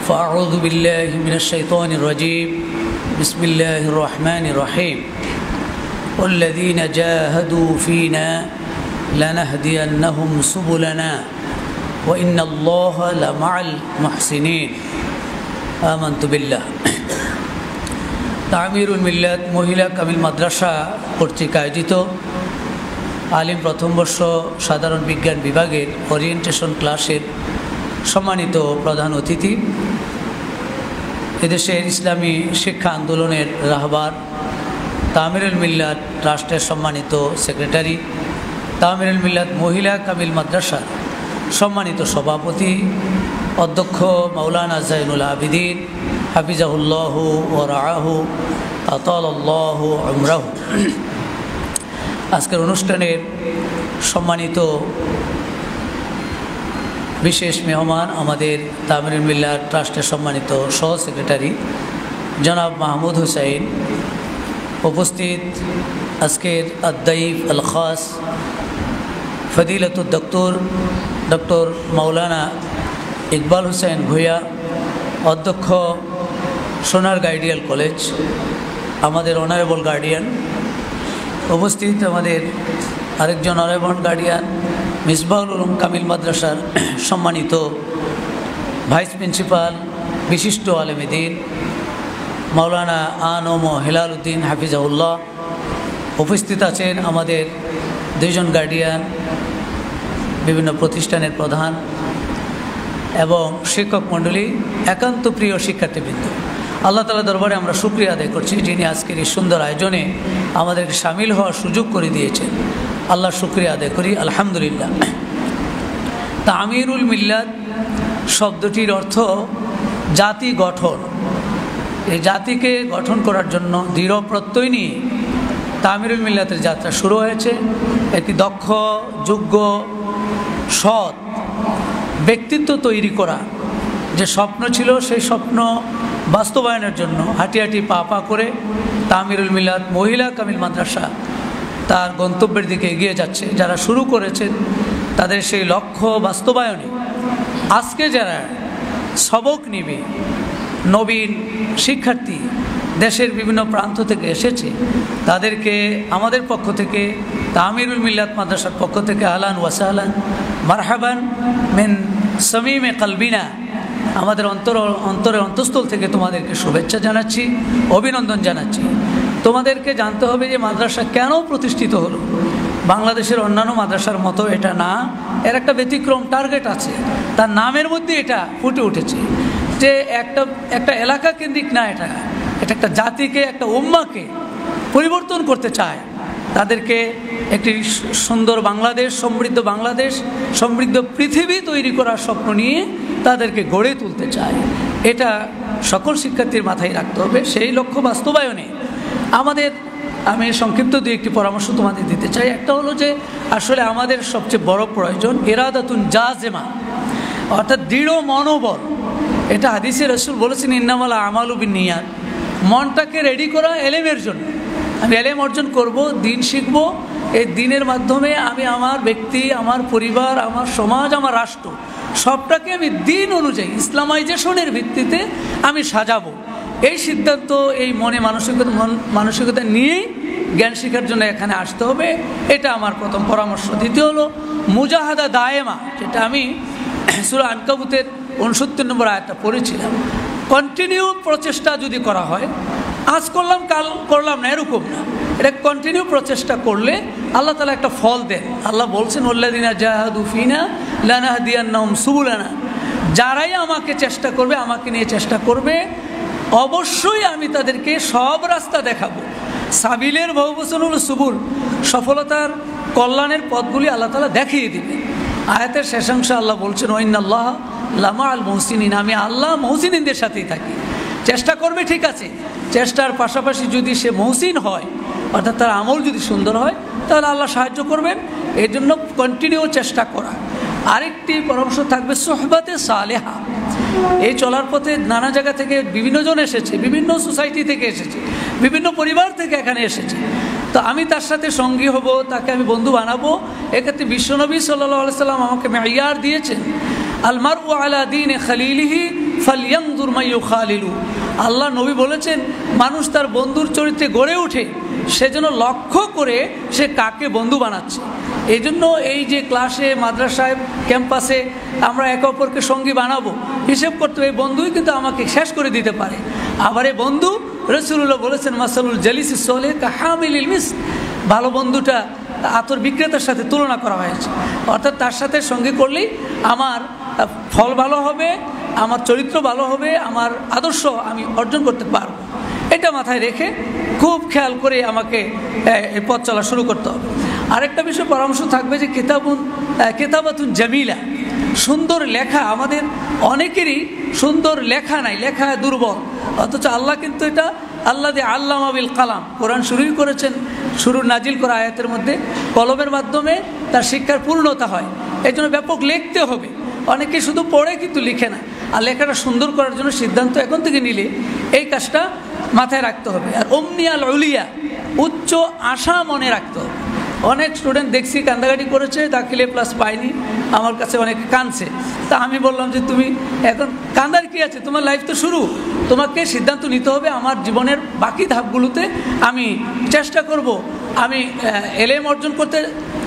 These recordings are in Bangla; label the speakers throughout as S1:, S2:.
S1: فأعوذ بالله من الشيطان الرجيم بسم الله الرحمن الرحيم والذين جاهدوا فينا لنهدينهم سبلنا وإن الله لمع المحسنين آمنت بالله তামিরুল মিল্লাত মহিলা কামিল মাদ্রাসা কর্তৃক আয়োজিত আলিম প্রথম বর্ষ সাধারণ বিজ্ঞান বিভাগের ওরিয়েন্টেশন ক্লাসের সম্মানিত প্রধান অতিথি, এদেশের ইসলামী শিক্ষা আন্দোলনের রাহবার, তামিরুল মিল্লাত ট্রাস্টের সম্মানিত সেক্রেটারি, তামিরুল মিল্লাত মহিলা কামিল মাদ্রাসার সম্মানিত সভাপতি অধ্যক্ষ মাওলানা জাইনুল আবিদিন হাফিজাহুল্লাহু ওয়া রাআহু আতালাল্লাহু উমরাহু। আজকের অনুষ্ঠানের সম্মানিত বিশেষ মেহমান আমাদের তামিরুল মিল্লাত ট্রাস্টের সম্মানিত সহ সেক্রেটারি জনাব মাহমুদ হুসাইন, উপস্থিত আজকের আদ-দাইফ আল খাস ফদিলাতুদ ডক্টর মাওলানা ইকবাল হোসেন ভূঁইয়া, অধ্যক্ষ সোনারগাঁ আইডিয়াল কলেজ, আমাদের অনারেবল গার্ডিয়ান, উপস্থিত আমাদের আরেকজন অনারেবল গার্ডিয়ান মিসবাহুল উলুম কামিল মাদ্রাসার সম্মানিত ভাইস প্রিন্সিপাল বিশিষ্ট আলেমে দ্বীন মাওলানা আনম হেলাল উদ্দিন হাফিজাহুল্লাহ, উপস্থিত আছেন আমাদের দুইজন গার্ডিয়ান, বিভিন্ন প্রতিষ্ঠানের প্রধান এবং শিক্ষক মণ্ডলী, একান্ত প্রিয় শিক্ষার্থীবৃন্দ, আল্লাহ তাআলার দরবারে আমরা শুকরিয়া আদায় করছি যিনি আজকের এই সুন্দর আয়োজনে আমাদেরকে সামিল হওয়ার সুযোগ করে দিয়েছেন। আল্লাহ শুকরিয়া আদায় করি, আলহামদুলিল্লাহ। তামিরুল মিল্লাত শব্দটির অর্থ জাতি গঠন। এই জাতিকে গঠন করার জন্য দৃঢ় প্রত্যয় নিয়ে তামিরুল মিল্লাতের যাত্রা শুরু হয়েছে। একটি দক্ষ, যোগ্য, সৎ ব্যক্তিত্ব তৈরি করা যে স্বপ্ন ছিল, সেই স্বপ্ন বাস্তবায়নের জন্য হাঁটি হাঁটি পা পা করে তামিরুল মিল্লাত মহিলা কামিল মাদ্রাসা তার গন্তব্যের দিকে এগিয়ে যাচ্ছে। যারা শুরু করেছেন তাদের সেই লক্ষ্য বাস্তবায়নে আজকে যারা সবক নিবে, নবীন শিক্ষার্থী দেশের বিভিন্ন প্রান্ত থেকে এসেছে, তাদেরকে আমাদের পক্ষ থেকে, তামিরুল মিল্লাত মাদ্রাসার পক্ষ থেকে আহলান ওয়াসাহলান মারহাবান মিন সামিমে কালবিনা, আমাদের অন্তরের অন্তঃস্থল থেকে তোমাদেরকে শুভেচ্ছা জানাচ্ছি, অভিনন্দন জানাচ্ছি। তোমাদেরকে জানতে হবে যে মাদ্রাসা কেন প্রতিষ্ঠিত হলো। বাংলাদেশের অন্যান্য মাদ্রাসার মতো এটা না, এর একটা ব্যতিক্রম টার্গেট আছে, তার নামের মধ্যে এটা ফুটে উঠেছে যে একটা এলাকা কেন্দ্রিক না, এটা একটা জাতিকে, একটা উম্মাকে পরিবর্তন করতে চায়। তাদেরকে একটি সুন্দর বাংলাদেশ, সমৃদ্ধ পৃথিবী তৈরি করার স্বপ্ন নিয়ে তাদেরকে গড়ে তুলতে চায়। এটা সকল শিক্ষার্থীর মাথায় রাখতে হবে। সেই লক্ষ্য বাস্তবায়নে আমি সংক্ষিপ্ত দুই একটি পরামর্শ তোমাদের দিতে চাই। একটা হলো যে আসলে আমাদের সবচেয়ে বড় প্রয়োজন ইরাদাতুন জাজেমা, অর্থাৎ দৃঢ় মনোবল। এটা হাদিসে রাসূল বলেছেন ইন্নামাল আমালু বিন্নিয়াত, মনটাকে রেডি করা এলেমের জন্য। আমি এলেম অর্জন করব, দিন শিখব, এই দিনের মাধ্যমে আমি আমার ব্যক্তি, আমার পরিবার, আমার সমাজ, আমার রাষ্ট্র সবটাকে আমি দিন অনুযায়ী ইসলামাইজেশনের ভিত্তিতে আমি সাজাবো। এই সিদ্ধান্ত, এই মানসিকতা নিয়েই জ্ঞান শিক্ষার জন্য এখানে আসতে হবে। এটা আমার প্রথম পরামর্শ। দ্বিতীয় হলো মুজাহাদা দায়েমা, যেটা আমি সূরা আনকাবুতের ৬৯ নম্বর আয়াতটা পড়েছিলাম। কন্টিনিউ প্রচেষ্টা যদি করা হয়, আজ করলাম কাল করলাম না, এরকম না, এটা কন্টিনিউ প্রচেষ্টা করলে আল্লাহ তাআলা একটা ফল দেন। আল্লাহ বলছেন ওয়াল্লাযিনা জাহাদু ফিনা লানাহদিয়ান্নাহুম সুবুলানা, যারাই আমাকে চেষ্টা করবে, আমাকে নিয়ে চেষ্টা করবে, অবশ্যই আমি তাদেরকে সব রাস্তা দেখাবো। সাবিলের বহুবচন হলো সুবুল, সফলতার কল্যাণের পথগুলি আল্লাহ তাআলা দেখিয়ে দিবে। আয়াতের শেষাংশ আল্লাহ বলছেন ওয়াইন্নাল্লাহ লামাআল মুহসিনিন, আমি আল্লাহ মুহসিনদের সাথেই থাকি। চেষ্টা করবে, ঠিক আছে, চেষ্টার পাশাপাশি যদি সে মুহসিন হয়, অর্থাৎ তার আমল যদি সুন্দর হয়, তাহলে আল্লাহ সাহায্য করবেন। এর জন্য কন্টিনিউ চেষ্টা করা। আরেকটি পরামর্শ থাকবে সোহবাতে সালেহা। এই চলার পথে নানা জায়গা থেকে বিভিন্ন জন এসেছে, বিভিন্ন সোসাইটি থেকে এসেছে, বিভিন্ন পরিবার থেকে এখানে এসেছে। তো আমি তার সাথে সঙ্গী হব, তাকে আমি বন্ধু বানাবো। এক্ষেত্রে বিশ্বনবী সাল্লাল্লাহু আলাইহি সাল্লাম আমাকে মেয়ার দিয়েছেন, আল মারউ আলা দীনি খালিলিহি ফালইয়ানজুর মাইয়ুখালিলু। আল্লাহ নবী বলেছেন মানুষ তার বন্ধুর চরিত্রে গড়ে ওঠে সেজন্য লক্ষ্য করে সে কাকে বন্ধু বানাচ্ছে। এই জন্য এই যে ক্লাসে, মাদ্রাসায়, ক্যাম্পাসে আমরা একে অপরকে সঙ্গী বানাবো, হিসেব করতে এই বন্ধুই কিন্তু আমাকে শেষ করে দিতে পারে। আবার এই বন্ধু রাসূলুল্লাহ বলেছেন মাসালুল জালিসিস সালিহ কাহামিলিল মিস্ক, ভালো বন্ধুটা আতর বিক্রেতার সাথে তুলনা করা হয়েছে। অর্থাৎ তার সাথে সঙ্গী করলেই আমার ফল ভালো হবে, আমার চরিত্র ভালো হবে, আমার আদর্শ আমি অর্জন করতে পারব। এটা মাথায় রেখে খুব খেয়াল করে আমাকে এই পথ চলা শুরু করতে হবে। আরেকটা বিষয় পরামর্শ থাকবে যে কিতাবাতুন জামিলা, সুন্দর লেখা। আমাদের অনেকেরই সুন্দর লেখা নাই, লেখা দুর্বল। অথচ আল্লাহ কিন্তু এটা আল্লাহ দিয়ে আল্লামা বিল কালাম, কোরআন শুরুই করেছেন শুরুর নাজিল করা আয়াতের মধ্যে কলমের মাধ্যমে তার শিক্ষার পূর্ণতা হয়। এই জন্য ব্যাপক লিখতে হবে। অনেকে শুধু পড়ে কিন্তু লিখে না। আর লেখাটা সুন্দর করার জন্য সিদ্ধান্ত এখন থেকে নিলে এই কাজটা মাথায় রাখতে হবে। আর ওমনিয়াল উলিয়া, উচ্চ আশা মনে রাখতে হবে। অনেক স্টুডেন্ট দেখছি কান্দাকাটি করেছে, দাখিলে প্লাস পায়নি, আমার কাছে অনেকে কাঁদছে। তা আমি বললাম যে তুমি এখন কান্দার কি আছে, তোমার লাইফ তো শুরু, তোমাকে সিদ্ধান্ত নিতে হবে আমার জীবনের বাকি ধাপগুলোতে আমি চেষ্টা করব, আমি এলেম অর্জন করতে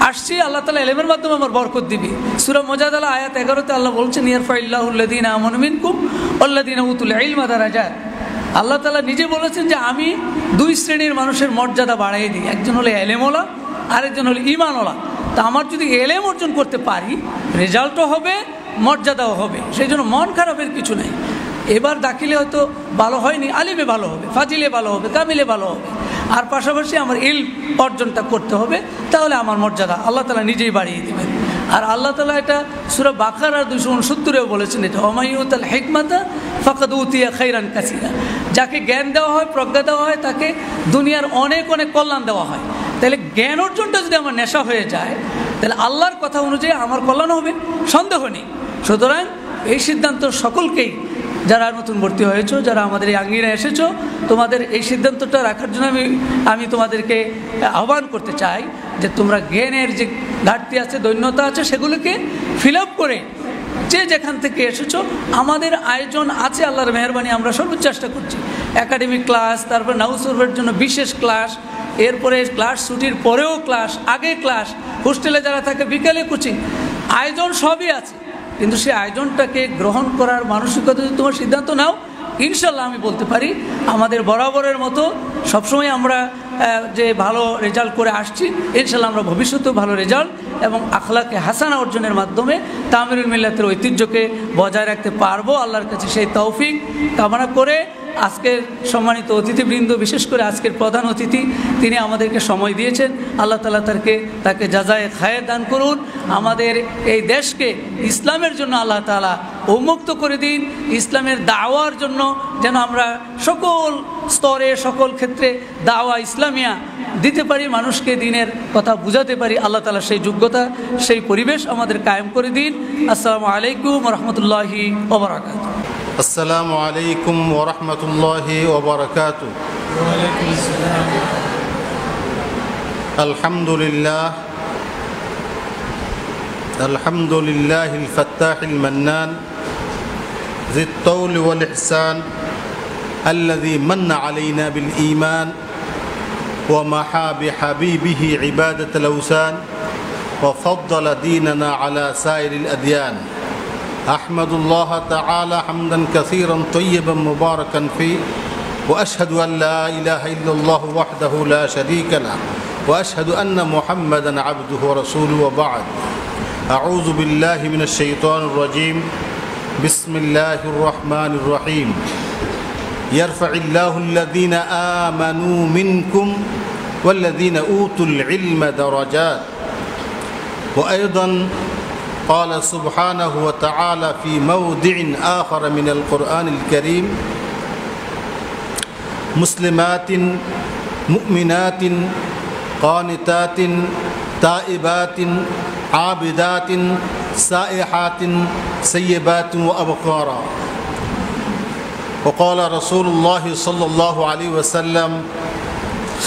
S1: আসছি, আল্লাহ তাআলা এলেমের মাধ্যমে আমার বরকত দিবি। সূরা মুজাদালা আয়াত 11-তে আল্লাহ বলছেন ইয়ারফাইল্লাহুল্লাযীনা আমানু মিনকুম ওয়াল্লাযীনা উতুল ইলমা দারাজাত। আল্লাহ তাআলা নিজে বলেছেন যে আমি দুই শ্রেণীর মানুষের মর্যাদা বাড়াই দিই, একজন হলো এলেমওয়ালা, আরেকজন হলো ঈমানওয়ালা। তা আমার যদি এলেম অর্জন করতে পারি, রেজাল্টও হবে, মর্যাদাও হবে, সেই জন্য মন খারাপের কিছু নেই। এবার দাখিলে হয়তো ভালো হয়নি, আলিমে ভালো হবে, ফাজিলে ভালো হবে, কামিলে ভালো হবে, আর পাশাপাশি আমার ইলম অর্জনটা করতে হবে, তাহলে আমার মর্যাদা আল্লাহ তাআলা নিজেই বাড়িয়ে দেবেন। আর আল্লাহ তাআলা এটা সূরা বাকারার 269-এও বলেছেন, এটা ওমাইয়ুতাল হিকমাতা ফাকাদ উতিয়া খাইরান কাসীরা। যাকে জ্ঞান দেওয়া হয়, প্রজ্ঞা দেওয়া হয়, তাকে দুনিয়ার অনেক অনেক কল্যাণ দেওয়া হয়। তাহলে জ্ঞান অর্জনটা যদি আমার নেশা হয়ে যায়, তাহলে আল্লাহর কথা অনুযায়ী আমার কল্যাণ হবে, সন্দেহ নেই। সুতরাং এই সিদ্ধান্ত সকলকেই, যারা নতুন ভর্তি হয়েছো, যারা আমাদের এই আঙ্গিনায় এসেছো, তোমাদের এই সিদ্ধান্তটা রাখার জন্য আমি তোমাদেরকে আহ্বান করতে চাই যে তোমরা জ্ঞানের যে ঘাটতি আছে, দৈন্যতা আছে, সেগুলোকে ফিল আপ করে যে যেখান থেকে এসেছো, আমাদের আয়োজন আছে আল্লাহর মেহেরবানি, আমরা সর্বোচ্চ চেষ্টা করছি। একাডেমিক ক্লাস, তারপর নাউসুরফের জন্য বিশেষ ক্লাস, এরপরে ক্লাস ছুটির পরেও ক্লাস, আগে ক্লাস, হোস্টেলে যারা থাকে বিকালে কোচিং, আয়োজন সবই আছে। কিন্তু সেই আয়োজনটাকে গ্রহণ করার মানসিকতা যদি তোমার সিদ্ধান্ত নাও, ইনশাল্লাহ আমি বলতে পারি আমাদের বরাবরের মতো সবসময় আমরা যে ভালো রেজাল্ট করে আসছি, ইনশাল্লাহ আমরা ভবিষ্যতেও ভালো রেজাল্ট এবং আখলাকে হাসানা অর্জনের মাধ্যমে তামিরুল মিল্লাতের ঐতিহ্যকে বজায় রাখতে পারবো। আল্লাহর কাছে সেই তৌফিক কামনা করে আজকের সম্মানিত অতিথিবৃন্দ, বিশেষ করে আজকের প্রধান অতিথি, তিনি আমাদেরকে সময় দিয়েছেন, আল্লাহ তাআলা তাকে জাযায়ে খায়ের দান করুন। আমাদের এই দেশকে ইসলামের জন্য আল্লাহ তাআলা উন্মুক্ত করে দিন, ইসলামের দাওয়ার জন্য যেন আমরা সকল স্তরে, সকল ক্ষেত্রে দাওয়া ইসলামিয়া দিতে পারি, মানুষকে দিনের কথা বুঝাতে পারি। আল্লাহ তাআলা সেই যোগ্যতা, সেই পরিবেশ আমাদের কায়েম করে দিন। আসসালামু আলাইকুম ওয়া রাহমাতুল্লাহি ওয়া বারাকাতুহু।
S2: আসসালামু আলাইকুম ওয়া রাহমাতুল্লাহি ওয়া বারাকাতুহু। ওয়া আলাইকুম আসসালাম। আলহামদুলিল্লাহিল ফাত্তাহিল মান্নান যিত তাওলি ওয়াল ইহসান আল্লাযী মান্না আলাইনা বিল ঈমান ওয়া মাহা বিহাবিবিহি ইবাদাতাল আওসান ওয়া ফাদ্দালা দীনানা আলা সাইরিল আদিয়ান। أحمد الله تعالى حمدا كثيرا طيبا مباركا فيه وأشهد أن لا إله إلا الله وحده لا شريك له وأشهد أن محمدا عبده ورسوله وبعد أعوذ بالله من الشيطان الرجيم بسم الله الرحمن الرحيم يرفع الله الذين آمنوا منكم والذين أوتوا العلم درجات. وأيضا قال سبحانه وتعالى في موضع آخر من القرآن الكريم مسلمات مؤمنات قانتات تائبات عابدات سائحات سيبات وأبكارا. وقال رسول الله صلى الله عليه وسلم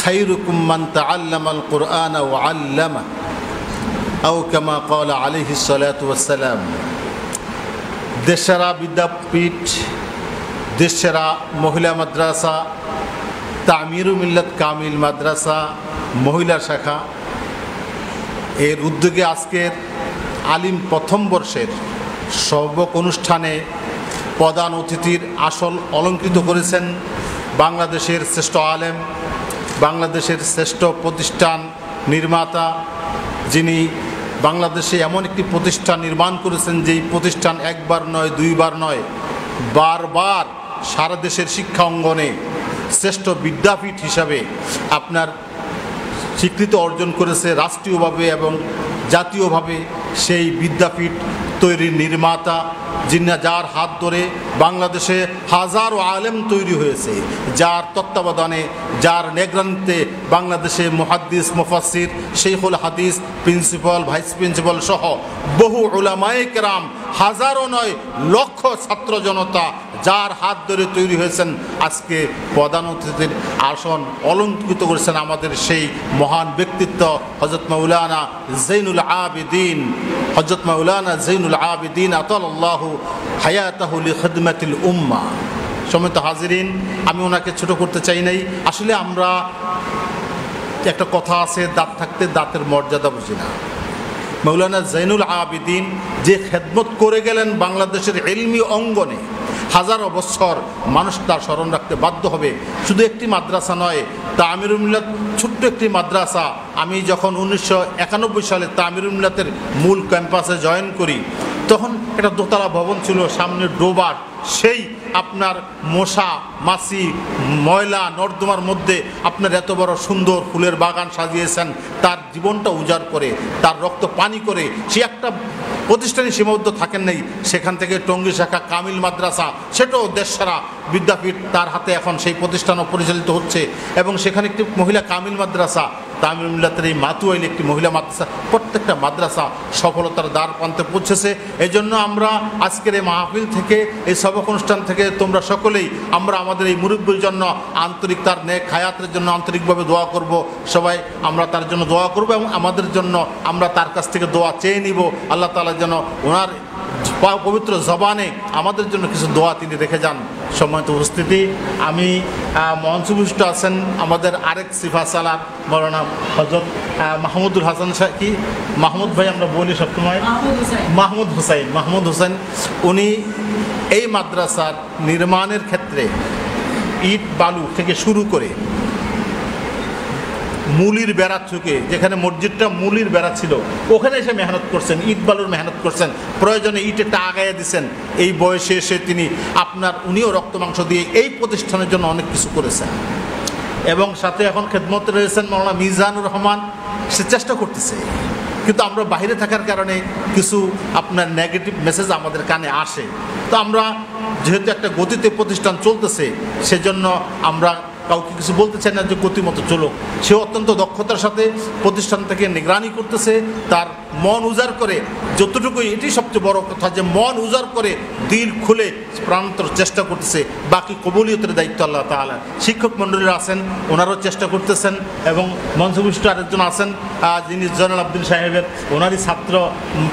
S2: خيركم من تعلم القرآن وعلمه أو كما قال عليه الصلاة والسلام. দেশসেরা বিদ্যাপীঠ, দেশসেরা মহিলা মাদ্রাসা, তামিরুল মিল্লাত কামিল মাদ্রাসা মহিলা শাখা এর উদ্যোগে আজকের আলিম প্রথম বর্ষের সবক অনুষ্ঠানে প্রধান অতিথির আসল অলঙ্কৃত করেছেন বাংলাদেশের শ্রেষ্ঠ আলেম, বাংলাদেশের শ্রেষ্ঠ প্রতিষ্ঠান নির্মাতা, যিনি বাংলাদেশে এমন একটি প্রতিষ্ঠান নির্মাণ করেছেন যেই প্রতিষ্ঠান একবার নয়, দুইবার নয়, বারবার সারা দেশের শিক্ষা অঙ্গনে শ্রেষ্ঠ বিদ্যাপীঠ হিসাবে আপনার স্বীকৃতি অর্জন করেছে রাষ্ট্রীয়ভাবে এবং জাতীয়ভাবে। সেই বিদ্যাপীঠ তৈরির নির্মাতা, যিনি যার হাত ধরে বাংলাদেশে হাজারো আলেম তৈরি হয়েছে, যার তত্ত্বাবধানে, যার নেতৃত্বে বাংলাদেশে মুহাদ্দিস, মুফাসসির, শেখুল হাদিস, প্রিন্সিপাল, ভাইস প্রিন্সিপাল সহ বহু উলামায়ে কেরাম, হাজারো নয় লক্ষ ছাত্র জনতা যার হাত ধরে তৈরি হয়েছেন। আজকে প্রধান অতিথির আসন অলঙ্কৃত করেছেন আমাদের সেই মহান ব্যক্তিত্ব হযরত মাওলানা জৈনুল আবেদিন, হযরত মাওলানা জৈনুল আবেদিন আতালাল্লাহু হায়াতাহু লিখিদমাতিল উম্মাহ। সম্মানিত হাজিরিন, আমি ওনাকে ছোট করতে চাই নাই। আসলে আমরা একটা কথা আছে, দাঁত থাকতে দাঁতের মর্যাদা বুঝি না। মাওলানা জৈনুল আবেদিন যে খেদমত করে গেলেন বাংলাদেশের ইলমি অঙ্গনে, হাজারো বছর মানুষ তার স্মরণ রাখতে বাধ্য হবে। শুধু একটি মাদ্রাসা নয়, তামিরুল মিল্লাত ছোট্ট একটি মাদ্রাসা। আমি যখন 1991 সালে তামিরুল মিল্লাতের মূল ক্যাম্পাসে জয়েন করি, তখন একটা দোতলা ভবন ছিল, সামনে ডোবার, সেই আপনার মশা মাছি ময়লা নর্দমার মধ্যে আপনার এত বড় সুন্দর ফুলের বাগান সাজিয়েছেন। তার জীবনটা উজাড় করে, তার রক্ত পানি করে সে একটা প্রতিষ্ঠানে সীমাবদ্ধ থাকেন নাই। সেখান থেকে টঙ্গী শাখা কামিল মাদ্রাসা, সেটাও দেশসেরা বিদ্যাপীঠ, তার হাতে এখন সেই প্রতিষ্ঠানও পরিচালিত হচ্ছে। এবং সেখানে একটি মহিলা কামিল মাদ্রাসা, তামিরুল মিল্লাতের এই মাতুয়াইল একটি মহিলা মাদ্রাসা, প্রত্যেকটা মাদ্রাসা সফলতার দ্বার প্রান্তে পৌঁছেছে। এই জন্য আমরা আজকের এই মাহফিল থেকে, এই সবক অনুষ্ঠান থেকে তোমরা সকলেই আমরা আমাদের এই মুরব্বির জন্য আন্তরিক, তার নেক হায়াতের জন্য আন্তরিকভাবে দোয়া করব। সবাই আমরা তার জন্য দোয়া করব এবং আমাদের জন্য আমরা তার কাছ থেকে দোয়া চেয়ে নিব। আল্লাহ তাআলা যেন ওনার পবিত্র জবানে আমাদের জন্য কিছু দোয়া তিনি রেখে যান। সম্মানিত উপস্থিতি, আমি মঞ্চভূষ্ট আছেন আমাদের আরেক সিফা সালার মৌলানা হযরত মাহমুদুল হাসান সাহেব, কি মাহমুদ ভাই আমরা বলি সবসময়, মাহমুদ হোসেন। উনি এই মাদ্রাসার নির্মাণের ক্ষেত্রে ইট বালু থেকে শুরু করে মুলির বেড়া চুকে, যেখানে মসজিদটা মুলির বেড়া ছিল, ওখানে এসে মেহনত করছেন, ইট বালুর মেহনত করছেন, প্রয়োজনে ইট একটা আগাইয়া দিচ্ছেন। এই বয়সে এসে তিনি উনিও রক্ত মাংস দিয়ে এই প্রতিষ্ঠানের জন্য অনেক কিছু করেছেন। এবং সাথে এখন খেদমতে রয়েছেন মাওলানা মিজানুর রহমান, সে চেষ্টা করতেছে, কিন্তু আমরা বাইরে থাকার কারণে কিছু আপনার নেগেটিভ মেসেজ আমাদের কানে আসে। তো আমরা যেহেতু একটা গতিতে প্রতিষ্ঠান চলতেছে, সেজন্য আমরা কাউকে কিছু বলতে চাই না যে গতিমতো চলুক। সে অত্যন্ত দক্ষতার সাথে প্রতিষ্ঠান থেকে নিগরানি করতেছে, তার মন উজাড় করে, যতটুকুই, এটি সবচেয়ে বড় কথা, যে মন উজাড় করে দিল খুলে প্রাণান্তর চেষ্টা করতেছে। বাকি কবুলিয়তের দায়িত্ব আল্লাহ তাআলা। শিক্ষক মণ্ডলীরা আছেন, ওনারও চেষ্টা করতেছেন। এবং মঞ্চভূষ্ট আরেকজন আছেন, যিনি জয়নুল আবদিন সাহেবের, ওনারই ছাত্র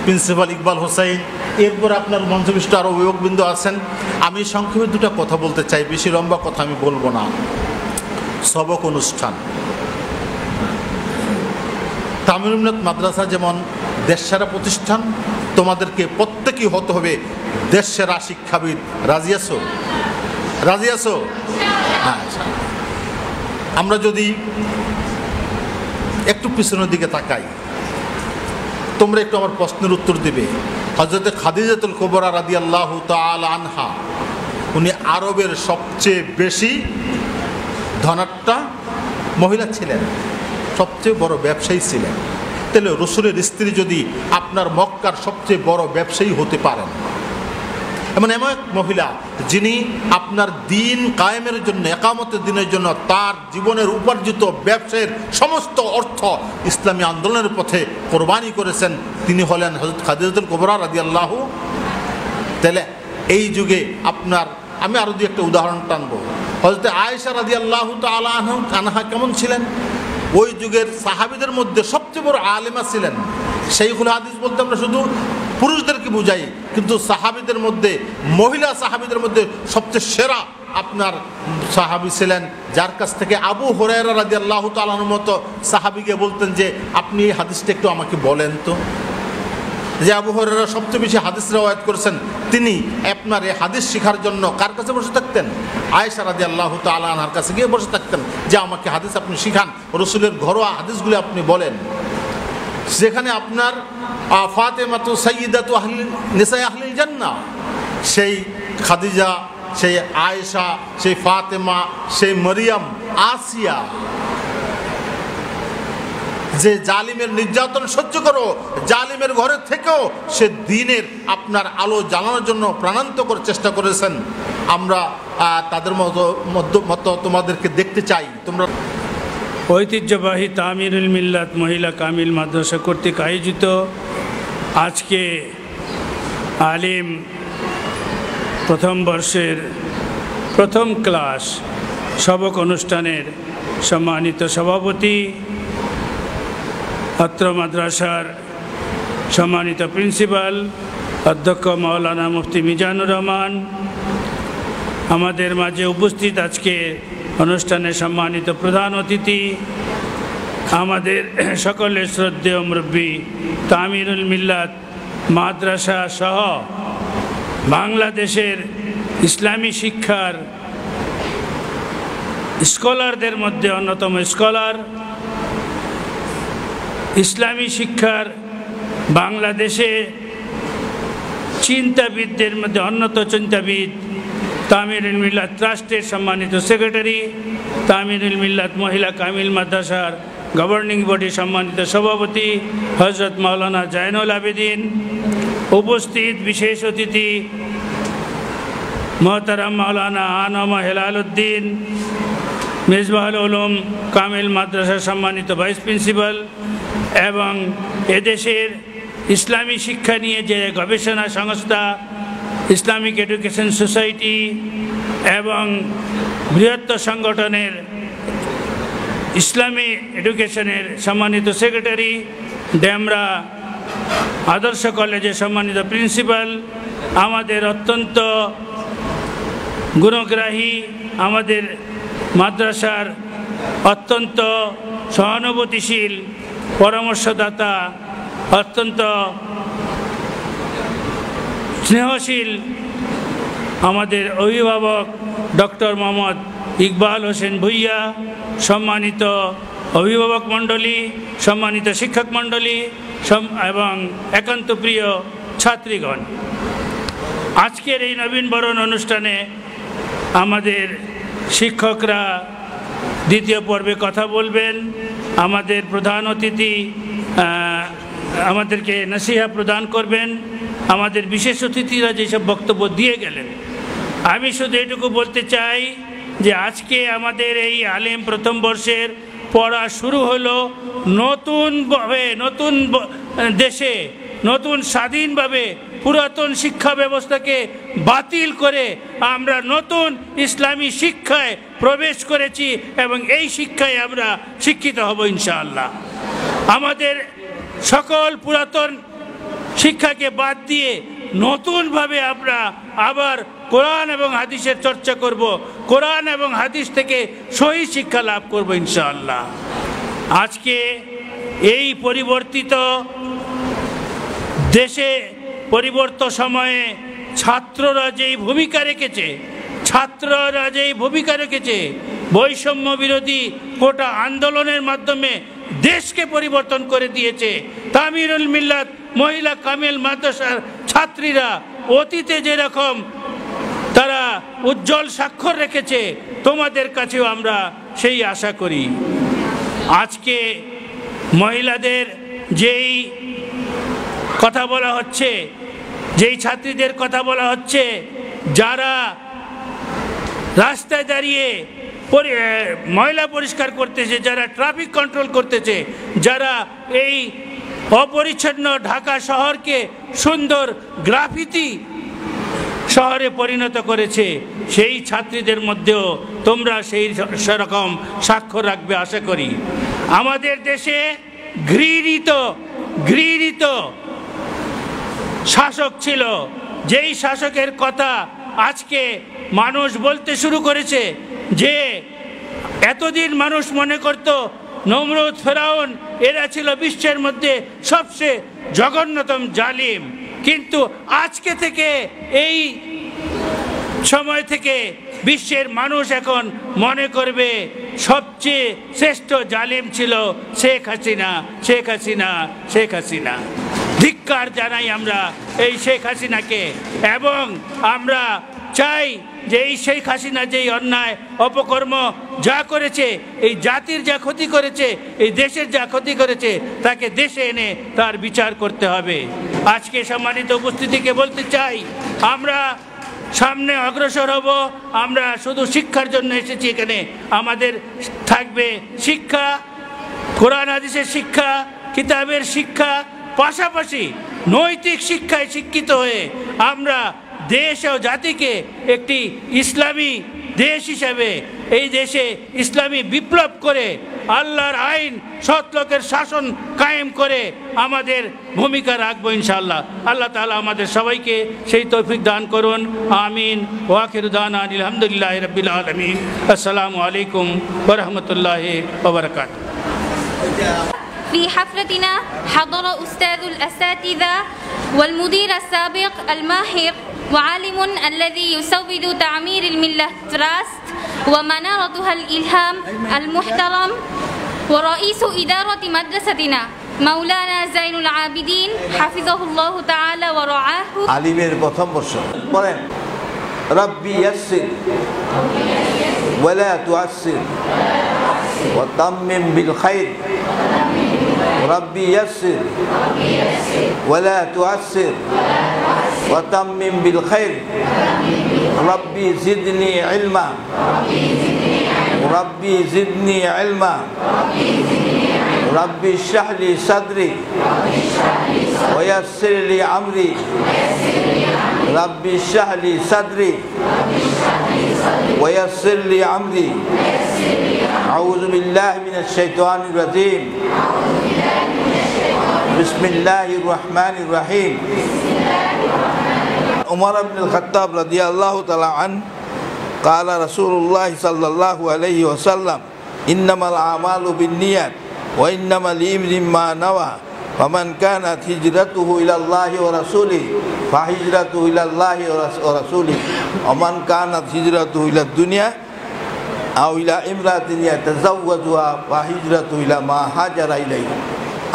S2: প্রিন্সিপাল ইকবাল হোসাইন। এরপর আপনার মঞ্চভূষ্ট আরও অভিভাবকবৃন্দ আছেন। আমি সংক্ষেপে দুটো কথা বলতে চাই, বেশি লম্বা কথা আমি বলবো না। সবক অনুষ্ঠান, তামিরুল মিল্লাত মাদ্রাসা যেমন দেশসেরা প্রতিষ্ঠান, তোমাদেরকে প্রত্যেকেই হতে হবে দেশসেরা শিক্ষাবিদ। রাজি আছো? হ্যাঁ। আমরা যদি একটু পিছনের দিকে তাকাই, তোমরা একটু আমার প্রশ্নের উত্তর দিবে। হযরত খাদিজাতুল কুবরা রাদিয়াল্লাহু তাআলা আনহা, উনি আরবের সবচেয়ে বেশি ধনাঢ্য মহিলা ছিলেন, সবচেয়ে বড় ব্যবসায়ী ছিলেন। তাহলে রসুলের স্ত্রী যদি আপনার মক্কার সবচেয়ে বড় ব্যবসায়ী হতে পারেন, এমন এক মহিলা যিনি আপনার দিন কায়েমের জন্য, একামতের দিনের জন্য তার জীবনের উপার্জিত ব্যবসায়ের সমস্ত অর্থ ইসলামী আন্দোলনের পথে কোরবানি করেছেন, তিনি হলেন হযরত খাদিজাতুল কুবরা রাদিয়াল্লাহু। তাহলে এই যুগে আপনার, আমি আরও একটা উদাহরণ টানবো। হযরত আয়েশা রাদিয়াল্লাহু তাআলা আনহা কেমন ছিলেন? ওই যুগের সাহাবীদের মধ্যে সবচেয়ে বড় আলেমা ছিলেন। শাইখুল হাদিস বলতে আমরা শুধু পুরুষদেরকে বুঝাই, কিন্তু সাহাবীদের মধ্যে, মহিলা সাহাবীদের মধ্যে সবচেয়ে সেরা আপনার সাহাবী ছিলেন, যার কাছ থেকে আবু হুরায়রা রাদিয়াল্লাহু তাআলা আনহুর মতো সাহাবীকে বলতেন যে আপনি এই হাদিসটা একটু আমাকে বলেন তো। যে আবু হুরায়রা সবচেয়ে বেশি হাদিস রওয়ায়াত করেছেন, তিনি আপনার এই হাদিস শেখার জন্য কার কাছে বসে থাকতেন? আয়েশা রাদিয়াল্লাহু তাআলা আনহার কাছে গিয়ে বসে থাকতেন যে আমাকে হাদিস আপনি শিখান, রাসূলের ঘরোয়া হাদিসগুলো আপনি বলেন। যেখানে আপনার ফাতেমাতু সাইয়্যিদাতু নিসাই আহলিল জান্নাহ, সেই খাদিজা, সেই আয়েশা, সেই ফাতেমা, সেই মরিয়ম, আসিয়া, যে জালিমের নির্যাতন সহ্য করো, জালিমের ঘরে থেকেও সে দ্বীনের আপনার আলো জ্বালানোর জন্য প্রাণান্তকর চেষ্টা করেছেন। আমরা তাদের মতো তোমাদেরকে দেখতে চাই। তোমরা
S3: ঐতিহ্যবাহী তামিরুল মিল্লাত মহিলা কামিল মাদ্রাসা কর্তৃক আয়োজিত আজকে আলিম প্রথম বর্ষের প্রথম ক্লাস সবক অনুষ্ঠানের সম্মানিত সভাপতি, অত্র মাদ্রাসার সম্মানিত প্রিন্সিপাল অধ্যক্ষ মাওলানা মুফতি মিজানুর রহমান, আমাদের মাঝে উপস্থিত আজকে অনুষ্ঠানের সম্মানিত প্রধান অতিথি, আমাদের সকলের শ্রদ্ধেয় মুরব্বী তামিরুল মিল্লাত মাদ্রাসা সহ বাংলাদেশের ইসলামী শিক্ষার স্কলারদের মধ্যে অন্যতম স্কলার, ইসলামী শিক্ষার বাংলাদেশে চিন্তাবিদদের মধ্যে অন্যতম চিন্তাবিদ, তামিরুল মিল্লাত ট্রাস্টের সম্মানিত সেক্রেটারি, তামিরুল মিল্লাত মহিলা কামিল মাদ্রাসার গভর্নিং বডি সম্মানিত সভাপতি হযরত মাওলানা জাইনুল আবেদিন, উপস্থিত বিশেষ অতিথি মোহতারাম মাওলানা আনামা হেলাল উদ্দিন, মেজবাহুল উলুম কামিল মাদ্রাসার সম্মানিত ভাইস প্রিন্সিপাল এবং এদেশের ইসলামী শিক্ষা নিয়ে যে গবেষণা সংস্থা ইসলামিক এডুকেশন সোসাইটি এবং বৃহত্তর সংগঠনের ইসলামী এডুকেশনের সম্মানিত সেক্রেটারি, ডেমরা আদর্শ কলেজের সম্মানিত প্রিন্সিপাল, আমাদের অত্যন্ত গুণগ্রাহী, আমাদের মাদ্রাসার অত্যন্ত সহানুভূতিশীল পরামর্শদাতা, অত্যন্ত স্নেহশীল আমাদের অভিভাবক ডক্টর মোহাম্মদ ইকবাল হোসেন ভুইয়া, সম্মানিত অভিভাবক মণ্ডলী, সম্মানিত শিক্ষক মণ্ডলী এবং একান্ত প্রিয় ছাত্রীগণ, আজকের এই নবীনবরণ অনুষ্ঠানে আমাদের শিক্ষকরা দ্বিতীয় পর্বে কথা বলবেন। আমাদের প্রধান অতিথি আমাদেরকে নসিহা প্রদান করবেন। আমাদের বিশেষ অতিথিরা যেসব বক্তব্য দিয়ে গেলেন, আমি শুধু এটুকু বলতে চাই যে আজকে আমাদের এই আলিম প্রথম বর্ষের পড়া শুরু হলো নতুনভাবে, নতুন দেশে, নতুন স্বাধীনভাবে পুরাতন শিক্ষা ব্যবস্থাকে বাতিল করে আমরা নতুন ইসলামী শিক্ষায় প্রবেশ করেছি এবং এই শিক্ষায় আমরা শিক্ষিত হব ইনশাআল্লাহ। আমাদের সকল পুরাতন শিক্ষাকে বাদ দিয়ে নতুনভাবে আমরা আবার কোরআন এবং হাদিসের চর্চা করব, কোরআন এবং হাদিস থেকে সহি শিক্ষা লাভ করব ইনশাআল্লাহ। আজকে এই পরিবর্তিত দেশে, পরিবর্তন সময়ে ছাত্ররা যেই ভূমিকা রেখেছে, বৈষম্য বিরোধী কোটা আন্দোলনের মাধ্যমে দেশকে পরিবর্তন করে দিয়েছে। তামিরুল মিল্লাত মহিলা কামিল মাদ্রাসার ছাত্রীরা অতীতে যেরকম তারা উজ্জ্বল স্বাক্ষর রেখেছে, তোমাদের কাছেও আমরা সেই আশা করি। আজকে মহিলাদের যেই কথা বলা হচ্ছে, যেই ছাত্রীদের কথা বলা হচ্ছে, যারা রাস্তায় দাঁড়িয়ে ময়লা পরিষ্কার করতেছে, যারা ট্রাফিক কন্ট্রোল করতেছে, যারা এই অপরিচ্ছন্ন ঢাকা শহরকে সুন্দর গ্রাফিতি শহরে পরিণত করেছে, সেই ছাত্রীদের মধ্যেও তোমরা সেই সেরকম স্বাক্ষর রাখবে আশা করি। আমাদের দেশে ঘৃণিত শাসক ছিল, যেই শাসকের কথা আজকে মানুষ বলতে শুরু করেছে, যে এতদিন মানুষ মনে করত নমরুদ, ফেরাউন এরা ছিল বিশ্বের মধ্যে সবচেয়ে জঘন্যতম জালিম, কিন্তু আজকে থেকে এই সময় থেকে বিশ্বের মানুষ এখন মনে করবে সবচেয়ে শ্রেষ্ঠ জালিম ছিল শেখ হাসিনা, শেখ হাসিনা, শেখ হাসিনা। ধিক্কার জানাই আমরা এই শেখ হাসিনাকে, এবং আমরা চাই যে এই শেখ হাসিনা যেই অন্যায় অপকর্ম যা করেছে, এই জাতির যা ক্ষতি করেছে, এই দেশের যা ক্ষতি করেছে, তাকে দেশে এনে তার বিচার করতে হবে। আজকে সম্মানিত উপস্থিতিকে বলতে চাই, আমরা সামনে অগ্রসর হব। আমরা শুধু শিক্ষার জন্য এসেছি এখানে, আমাদের থাকবে শিক্ষা, কোরআন হাদিসের শিক্ষা, কিতাবের শিক্ষা, পাশাপাশি নৈতিক শিক্ষায় শিক্ষিত হয়ে আমরা দেশ ও জাতিকে একটি ইসলামী দেশ হিসাবে এই দেশে ইসলামী বিপ্লব করে আল্লাহর আইন, সৎ লোকের শাসন কায়েম করে আমাদের ভূমিকা রাখবো ইনশাআল্লাহ। আল্লাহ তাআলা আমাদের সবাইকে সেই তৌফিক দান করুন। আমিন। ওয়া আখিরু দাওয়ানা আলহামদুলিল্লাহি রাব্বিল আলামিন। আসসালামু আলাইকুম ওয়া রাহমাতুল্লাহি ওয়া বারাকাতুহু।
S4: في حفلتنا حضر أستاذ الأساتذة والمدير السابق الماهر وعالم الذي يسود تعمير الملة تراست ومنارتها الإلهام المحترم ورئيس إدارة مدرستنا مولانا زين العابدين حفظه الله تعالى ورعاه।
S5: আলিমের প্রথম বর্ষ বলেন রব্বি ইয়াসসির ওয়ালা তুআসসির ওয়া তাম্মিম বিল খাইর। ربي يسر ولا تعسر وتمم بالخير. ربي زدني علما ربي زدني علما ربي اشرح لي صدري ويسر لي امري ربي اشرح لي صدري ويسر لي امري. أعوذ بالله من الشيطان الرجيم. بسم الله الرحمن الرحيم. عمر بن الخطاب رضي الله تعالى عنه قال رسول الله صلى الله عليه وسلم إنما الأعمال بالنيات وإنما لامرئ ما نوى فمن كانت هجرته إلى الله ورسوله فهجرته إلى الله ورسوله ومن كانت هجرته إلى الدنيا أو إلى امرأة يتزوجها فهجرته إلى ما هاجر إليه.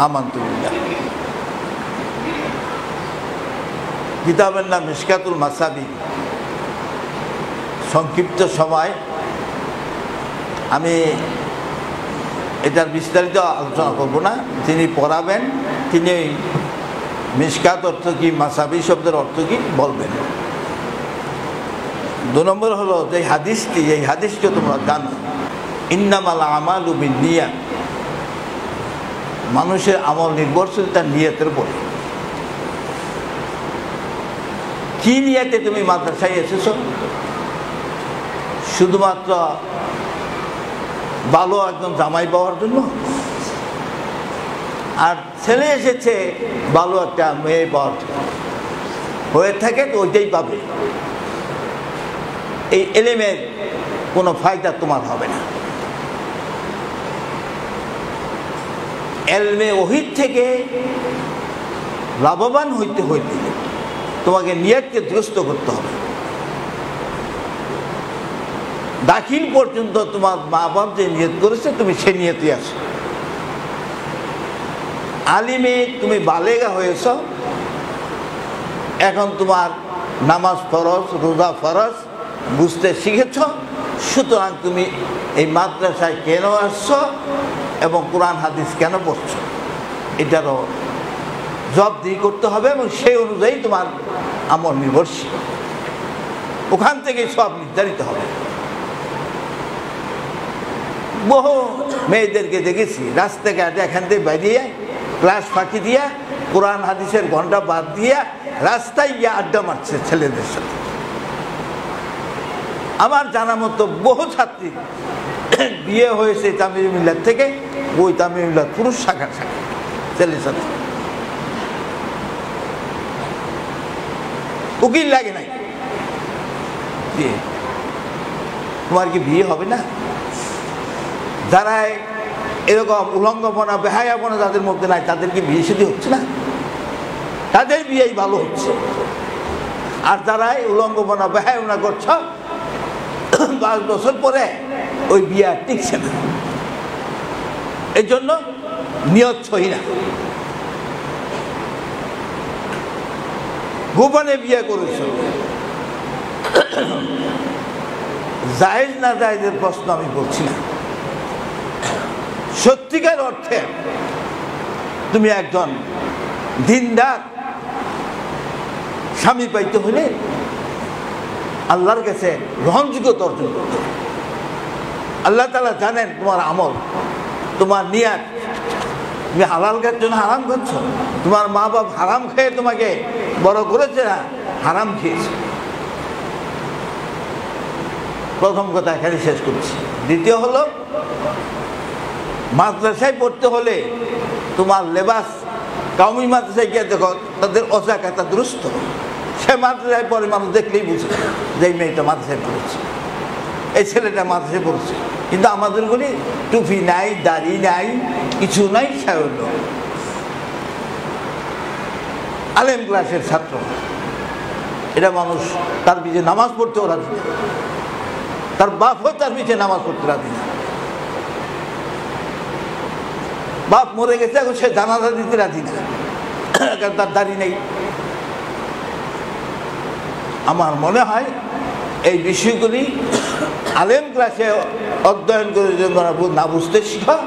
S5: আমানতু বিল্লাহ। কিতাবের নাম মিশকাতুল মাসাবি। সংক্ষিপ্ত সময় আমি এটার বিস্তারিত আলোচনা করব না। যিনি পড়াবেন তিনি মিশকাত অর্থ কি, মাসাবি শব্দের অর্থ কি বলবেন। 2 নম্বর হলো যে হাদিসটি, এই হাদিসকে তোমরা জানো, ইন্নামাল আমালু বিন্নিয়াত। মানুষের আমল নির্ভরশীল তার নিয়তের উপরে। কি নিয়তে তুমি মাদ্রাসায় এসেছো? শুধুমাত্র ভালো একজন জামাই পাওয়ার জন্য? আর ছেলে এসেছে ভালো একটা মেয়ে পাওয়ার জন্য? হয়ে থাকে তো ওইটাই পাবে। এই এলেমের কোনো ফায়দা তোমার হবে না। এলমে ওহিদ থেকে লাভবান হইতে হইতে তোমাকে নিয়তকে দুরস্ত করতে হবে। দাখিল পর্যন্ত তোমার মা বাপ যে নিয়ত করেছে তুমি সে নিয়তে আসো। আলিমে তুমি বালেগা হয়েছ, এখন তোমার নামাজ ফরজ, রোজা ফরজ বুঝতে শিখেছ, সুতরাং তুমি এই মাদ্রাসায় কেন আসছো এবং কোরআন হাদিস কেন পড়ছো এটারও জবাবদিহি করতে হবে, এবং সেই অনুযায়ী তোমার আমল নির্ভরশীল। ওখান থেকে সব নির্ধারিত হবে। বহু মেয়েদেরকে দেখেছি রাস্তাঘাটে এখান থেকে বেরিয়ে ক্লাস ফাঁকি দিয়া কোরআন হাদিসের ঘন্টা বাদ দিয়া রাস্তায় গিয়ে আড্ডা মারছে ছেলেদের সাথে। আমার জানা মতো বহু ছাত্রী বিয়ে হয়েছে তামিল মিল্লাত থেকে, ওই তামিল মিল্লাত পুরুষ শাখার ছেলের সাথে। উকিল লাগে নাই, তোমার কি বিয়ে হবে না? যারা এরকম উলঙ্গপনা বেহায়াপনা যাদের মধ্যে নাই তাদের কি বিয়ে শাদী হচ্ছে না? তাদের বিয়েই ভালো হচ্ছে। আর যারা উলঙ্গপনা বেহায়াপনা করছ 5 বছর পরে ওই বিয়ে আর টিকছে না। এই জন্য নিয়ত সহি না, গোপনে বিয়ে করেছ। জায়েজ না জায়েজের প্রশ্ন আমি বলছি না, সত্যিকার অর্থে তুমি একজন দিনদার স্বামী পাইতে হলে আল্লাহর কাছে গ্রহণযোগ্যতা অর্জন করতে হবে। আল্লাহ তাআলা জানেন তোমার আমল, তোমার নিয়াত। তুমি হালাল খাওয়ার জন্য হারাম করছো, তোমার মা বাপ হারাম খেয়ে তোমাকে বড় করেছে না, হারাম খেয়েছে। প্রথম কথা এখানে শেষ করছি। দ্বিতীয় হলো, মাদ্রাসায় পড়তে হলে তোমার লেবাস, কাউমি মাদ্রাসায় গিয়ে দেখো তাদের অজাকাতা দুরুস্ত। সে মাদ্রাসায় পরে মানুষ দেখলেই বুঝে যে এই মেয়েটা মাদ্রাসায় পড়েছে, এই ছেলেটা মাদ্রাসায় পড়েছে। কিন্তু আমাদেরগুলি টুপি নাই, দাড়ি নাই, কিছু নাই, সে হলো আলেম ক্লাসের ছাত্র। এটা মানুষ তার পিছিয়ে নামাজ পড়তেও রাজি না, তার বাপও তার পিছিয়ে নামাজ পড়তে রাজি না। বাপ মরে গেছে, এখন সে জানাজা দিতে রাজি না, কারণ তার দাড়ি নেই। আমার মনে হয় এই বিষয়গুলি আলেম ক্লাসে অধ্যয়ন করে যদি না বুঝতে শিখা,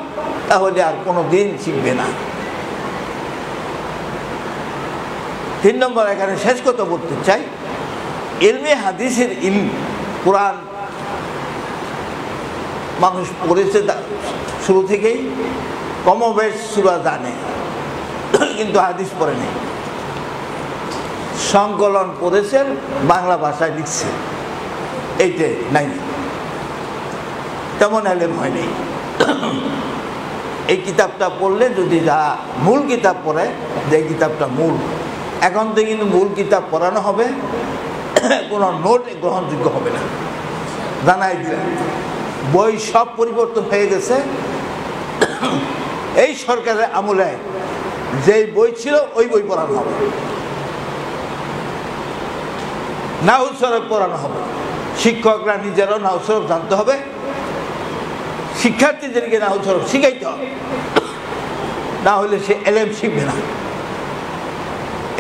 S5: তাহলে আর কোনো দিন শিখবে না। 3 নম্বর, এখানে শেষ কথা বলতে চাই, ইলমে হাদিসের ইলম, কোরআন মানুষ পড়েছে শুরু থেকেই, কমবেশ সূরা জানে, কিন্তু হাদিস পড়ে নেই। সংকলন পড়েছেন, বাংলা ভাষায় লিখছে, এইটা নাই, তেমন এলেম হয়নি। এই কিতাবটা পড়লে যদি যা মূল কিতাব পড়ে, যে কিতাবটা মূল, এখন থেকে কিন্তু মূল কিতাব পড়ানো হবে, কোনো নোট গ্রহণযোগ্য হবে না, জানাই দিলেন। বই সব পরিবর্তন হয়ে গেছে। এই সরকারের আমলে যেই বই ছিল ওই বই পড়ানো হবে, নাহুল সরফ পড়ানো হবে। শিক্ষকরা নিজেরাও নাহুল সরফ জানতে হবে, শিক্ষার্থীদেরকে নাহুল সরফ শিখাইতে হবে, না হলে সে এলেম শিখবে না।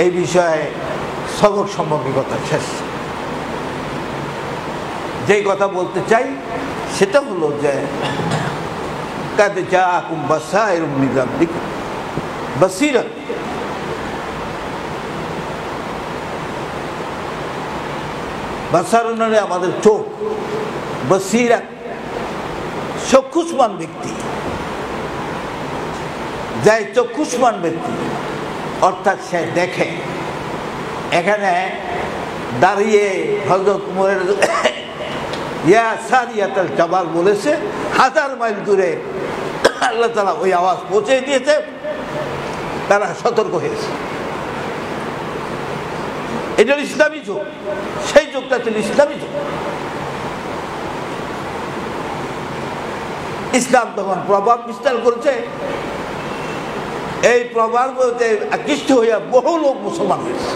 S5: এই বিষয়ে সবক সম্পর্কে কথা শেষ। যেই কথা বলতে চাই সেটা হলো যে কাদ জাআকুম বাসাইরুম মিন রাব্বিকুম বাসীরা, বাসারুন মানে আমাদের চোখ, বাসীরা চক্ষুষ্মান ব্যক্তি। যাই চক্ষুষ্মান ব্যক্তি অর্থাৎ সে দেখে। এখানে দাঁড়িয়ে হযরত উমরের ইয়া সারিয়াতুল জাবাল বলেছে, 1000 মাইল দূরে আল্লাহ তাআলা ওই আওয়াজ পৌঁছে দিয়েছে, তারা সতর্ক হয়েছে। এটা ইসলামী যুগ, সেই যুগটা ছিল ইসলামী যুগ। ইসলাম তখন প্রভাব বিস্তার করেছে, এই প্রভাব বলতে আকৃষ্ট হইয়া বহু লোক মুসলমান হয়েছে।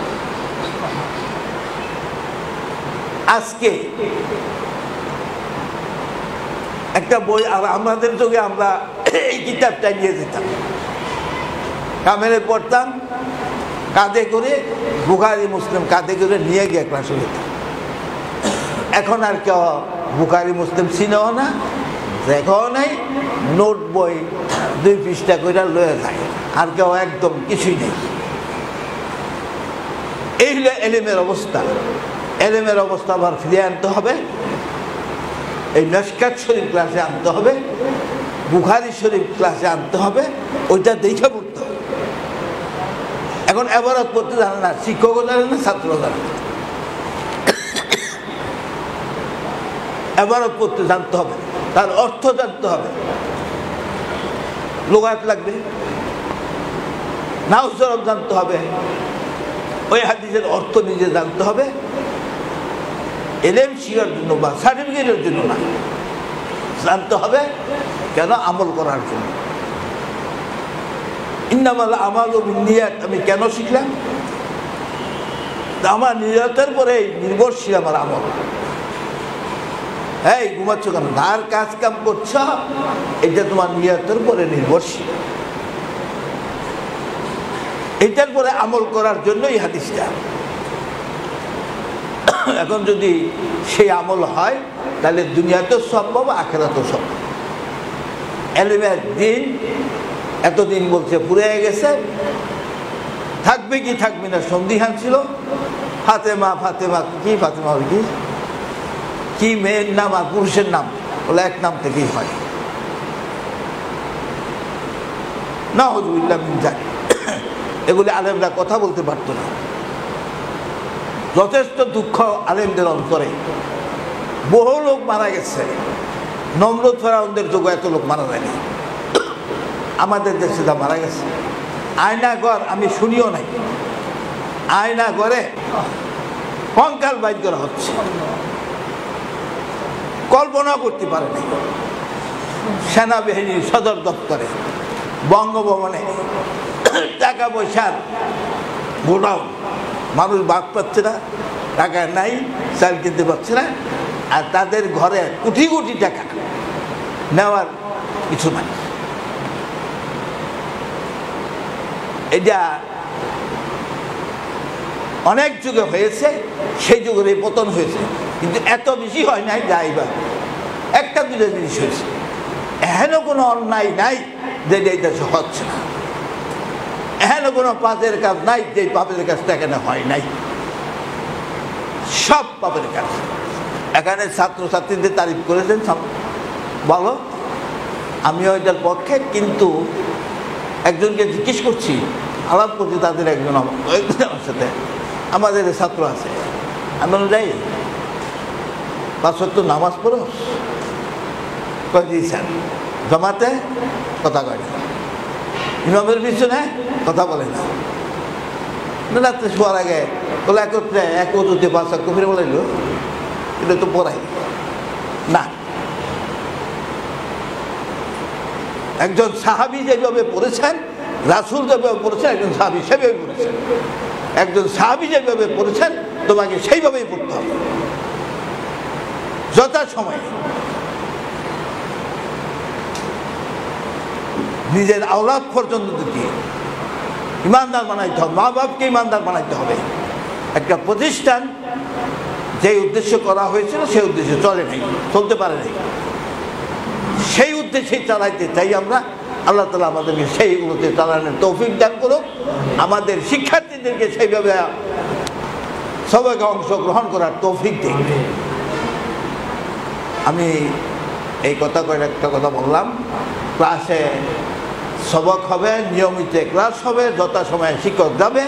S5: আজকে একটা বই, আর আমাদের যুগে আমরা এই কিতাবটা নিয়ে যেতাম, কামেরে পড়তাম, কাঁধে করে বুখারী মুসলিম কাঁধে করে নিয়ে গিয়ে ক্লাসে যেতাম। এখন আর কেউ বুখারী মুসলিম চিনেও না, দেখাও নাই, নোট বই 2 পৃষ্ঠা করে লয়ে যায়, আর কেউ একদম কিছুই নেই। এই হলো এলেমের অবস্থা। এলেমের অবস্থা আবার ফিরিয়ে আনতে হবে, এই মিশকাত শরীফ ক্লাসে আনতে হবে, বুখারী শরীফ ক্লাসে আনতে হবে, ওইটা দেখে পড়তে হবে। এখন এবারত পড়তে জানে না, শিক্ষকও জানে না, ছাত্রও জানে না। এবারত পড়তে জানতে হবে, তার অর্থ জানতে হবে, লুগাত লাগবে, নাহু সরফ জানতে হবে, ওই হাদিসের অর্থ নিজে জানতে হবে, এলেম শিখার জন্য বা সার্টিফিকেটের জন্য না, জানতে হবে কেন? আমল করার জন্য। ইন্নামাল আমালু বিন্নিয়াত, আমি কেন শিখলাম? আমার নিয়তের পরে নির্ভরশীল আমার আমল। এই ঘুমাচ্ছ কেন? ধার কাজ কাম করছ, এটা তোমার নিয়তের পরে নির্ভরশীল। এটার পরে আমল করার জন্য এই হাদিসটা। এখন যদি সেই আমল হয় তাহলে দুনিয়াতেও সম্ভব, আখিরাতেও সম্ভব। এলেমের দিন এতদিন বলছে পুরে গেছে, থাকবে কি থাকবে না সন্দিহান ছিল। ফাতেমা কি ফাতেমা কি মেয়ের নাম আর পুরুষের নাম? বলে এক নাম থেকেই হয় না। হুজুবিল্লাহ মিন যাক, এগুলি আলেমরা কথা বলতে পারতো না। যথেষ্ট দুঃখ আলেমদের অন্তরে। বহু লোক মারা গেছে, নমরুদ ফেরাউনদের যুগে এত লোক মারা যায়নি। আমাদের দেশে যা মারা গেছে, আয়নাঘর আমি শুনিও নাই, আয়নাঘরে কঙ্কাল বাইর করা হচ্ছে, কল্পনা করতে পারে নাই। সেনাবাহিনীর সদর দপ্তরে, বঙ্গভবনে টাকা পয়সার গোডাউন, মানুষ ভাগ পাচ্ছে না, টাকা নাই, চাল কিনতে পারছে না, আর তাদের ঘরে কোটি কোটি টাকা নেওয়ার কিছু নাই। এটা অনেক যুগে হয়েছে, সেই যুগের এই পতন হয়েছে, কিন্তু এত বেশি হয় নাই। যাইবা একটা দুটো জিনিস হয়েছে, এখনো কোনো অন্যায় নাই যে এই দেশে হচ্ছে না, এখনো কোনো পাপের কাজ নাই যে পাপের কাজটা এখানে হয় নাই। সব পাপের কাজ। এখানে ছাত্রছাত্রীদের তারিফ করেছেন, বলো আমিও এটার পক্ষে, কিন্তু একজনকে জিজ্ঞেস করছি, আলাপ করছি, তাদের একজন আমার সাথে, আমাদের ছাত্র আছে, আমি যাই 5 ওয়াক্ত নামাজ পড়ো? স্যার জমাতে কথা কয় না, ইমামের পিছনে কথা বলে না, রাত্রে শোয়ার আগে বলে একত্রে এক ওজুতে 5 ওয়াক্ত ফিরে বলাইল, এটা তো পড়াই না। একজন সাহাবী যেভাবে পড়েছেন, রাসূল যেভাবে পড়েছেন, একজন সাহাবী সেভাবে পড়েছেন। একজন সাহাবী যেভাবে পড়েছেন, তোমাকে সেইভাবেই পড়তে হবে যথাসময়ে। নিজের আওলাদ পর্যন্ত দিকে ইমানদার বানাইতে হবে, মা বাপকে ইমানদার বানাইতে হবে। একটা প্রতিষ্ঠান যে উদ্দেশ্য করা হয়েছিল সেই উদ্দেশ্যে চলে নাই, চলতে পারে নাই, সেই উদ্দেশ্যে চালাইতে চাই আমরা। আল্লাহ তাআলা আমাদেরকে সেইগুলোতে চালানোর তৌফিক দান করুক, আমাদের শিক্ষার্থীদেরকে সেইভাবে সবাইকে অংশগ্রহণ করার তৌফিক দিন। আমি এই কথা কয়েকটা কথা বললাম। ক্লাসে সবক হবে, নিয়মিত ক্লাস হবে, যথাসময়ে শিক্ষক যাবে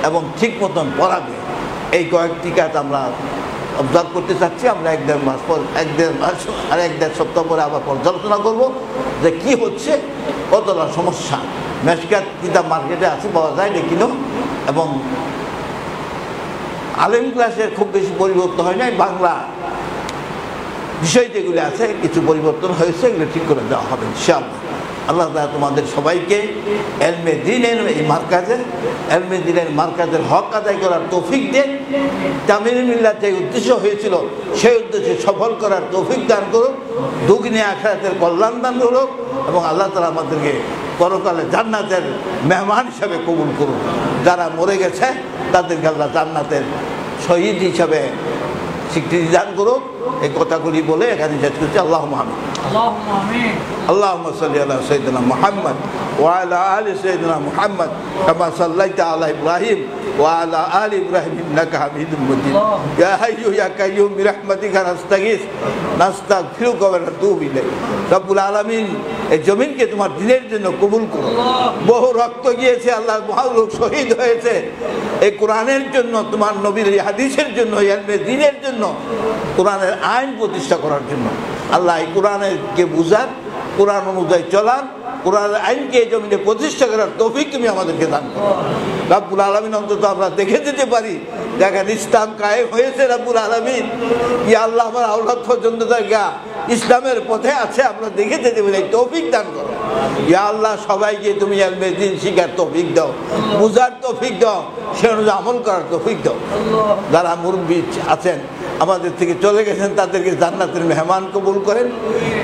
S5: এবং ঠিক মতন পড়াবে। এই কয়েকটি কাজ আমরা অবজার্ভ করতে চাচ্ছি। আমরা 1-1.5 মাস পর, 1-1.5 মাস আর 1-1.5 সপ্তাহ পরে আবার পর্যালোচনা করব যে কি হচ্ছে, কতটা সমস্যা। মেশকাত কিতাব মার্কেটে আছে, পাওয়া যায় দেখিনো, এবং আলেম ক্লাসের খুব বেশি পরিবর্তন হয় নাই। বাংলা বিষয় যেগুলি আছে কিছু পরিবর্তন হয়েছে, এগুলো ঠিক করে দেওয়া হবে ইনশাআল্লাহ। আল্লাহ তাআলা তোমাদের সবাইকে এলমে দ্বীনের এই মার্কাজে, এলমে দ্বীনের মার্কাজের হক আদায় করার তৌফিক দেন। তামিলুল মিল্লাত যে উদ্দেশ্য হয়েছিল সেই উদ্দেশ্যে সফল করার তৌফিক দান করুন, দুনিয়া আখিরাতের কল্যাণ দান করুন, এবং আল্লাহ তাআলা আমাদেরকে পরকালে জান্নাতের মেহমান হিসাবে কবুল করুন। যারা মরে গেছে তাদেরকে আল্লাহ জান্নাতের শহীদ হিসাবে স্বীকৃতি দান করুন। এই কথাগুলি বলে এখানে শেষ করছি। আল্লাহুম্মা আমিন। اللهم صل على سيدنا محمد وعلى آل سيدنا محمد كما صليت على إبراهيم وعلى آل إبراهيم إنك حميد مجيد يا حي يا قيوم برحمتك نستغيث نستغفرك ونتوب إليك রব্বুল আলামিন এই জমিনকে তোমার দ্বীনের জন্য কবুল করো। বহু রক্ত গিয়েছে, আল্লাহ বহু লোক শহীদ হয়েছে এই কোরআনের জন্য, তোমার নবীর এই হাদিসের জন্য, ইলমে দ্বীনের জন্য, কোরআনের আইন প্রতিষ্ঠা করার জন্য। আল্লাহ এই কোরআনকে বুঝান, কোরআন অনুযায়ী চলান, কোরআনের আইনকে এই জমিনে প্রতিষ্ঠা করার তৌফিক তুমি আমাদেরকে দান করো রব্বুল আলামিন। অন্তত আমরা দেখে যেতে পারি দেখেন ইসলাম কায়েম হয়েছে রব্বুল আলামিন, ইয়া আল্লাহ আমার আওলাদ পর্যন্ত জায়গা ইসলামের পথে আছে, আমরা দেখে যেতে পারি, তৌফিক দান করো ইয়া আল্লাহ। সবাইকে তুমি ইলমে দ্বীন শিখার তৌফিক দাও, বুঝার তৌফিক দাও, সে অনুযায়ী আমল করার তৌফিক দাও। যারা মুরব্বী আছেন আমাদের থেকে চলে গেছেন তাদেরকে জান্নাতের মেহমান কবুল করেন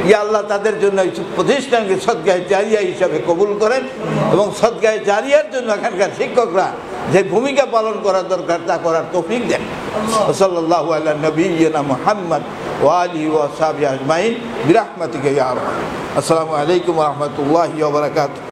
S5: ইয়া আল্লাহ। তাদের জন্য এই প্রতিষ্ঠানকে সদকায়ে জারিয়া হিসাবে কবুল করেন এবং সদকায়ে জারিয়ার জন্য এখানকার শিক্ষকরা যে ভূমিকা পালন করা দরকার তা করার তৌফিক দেন। সাল্লাল্লাহু আলা নবিয়িনা মুহাম্মদ ওয়া আলিহি ওয়া সাহবিহি আজমাইন বিরহমাতিকা ইয়া আরহাম। আসসালামু আলাইকুম ওয়া রাহমাতুল্লাহি ওয়া বারাকাতুহু।